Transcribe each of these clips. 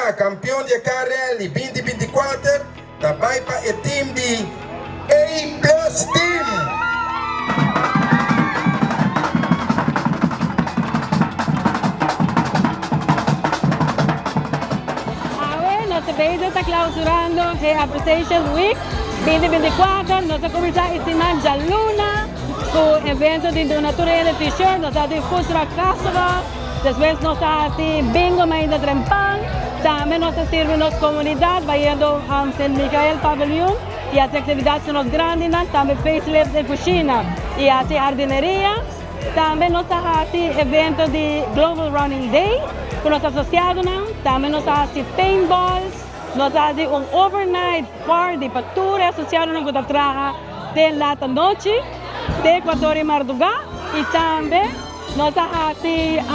Maduga, campeão de carreira de 2024, também para o time de A+ Team. Nossa vez está clausurando a Appreciation Week 2024. Nós começamos esta semana Luna, com o evento de donatura de t-shirt, nós temos Food Truck Festival, depois nós temos bingo mais de trempão, também nós servimos comunidade, vai indo ao San Miguel Pavilion, e as atividades são grandes, também facelift de cozinha e a jardineria. Também nós temos evento de Global Running Day, com nós associados, também nós temos paintballs, nós temos overnight party para todos associados com a traja de la noite, de Equador e Maduga, e também nós temos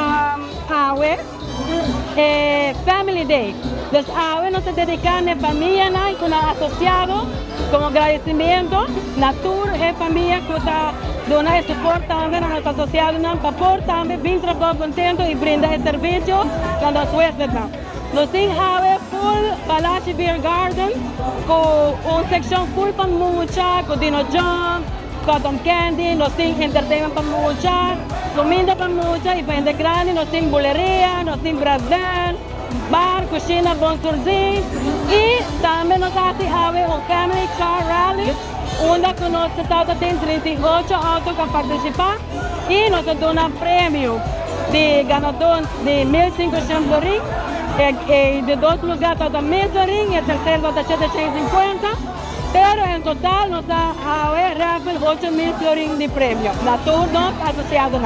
Family Day. Los AWE nos dedicamos a família com associados, como agradecimento, natura e família que está dando suporte também a nossos associados para poder também vir trabalhar contento e brindar serviço para os huéspedes. Nós temos AWE full Palacio Beer Garden, com uma secção full para mucha, com Dino John, cotton candy, nós temos entertainment para mucha, comida para mucha e para grande, nós temos boleria, nós temos brass band, bar, cozinha, bom surdir e também nós temos um family car rally, onde nós temos 38 autos que participar e nós damos prêmio de ganador de 1.500 ring e de 2 lugares está 1.000 ring e o terceiro está 750. Pero en total nos da raffle 8.000 ring de premio. La tour nos asociado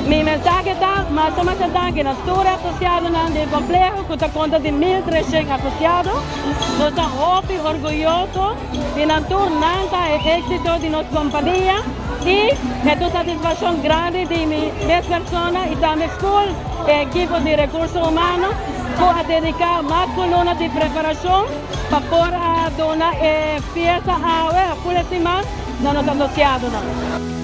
Mi mensaje está más o menos que la tour asociado del complejo que conta de 1.300 asociados. Nos estamos muy orgullosos de la tour nanta el éxito de nuestra compañía y es una satisfacción grande de mis personas y también full equipo de recursos humanos para dedicar más columnas de preparación para poder donar fiesta a full semana a nuestros asociados.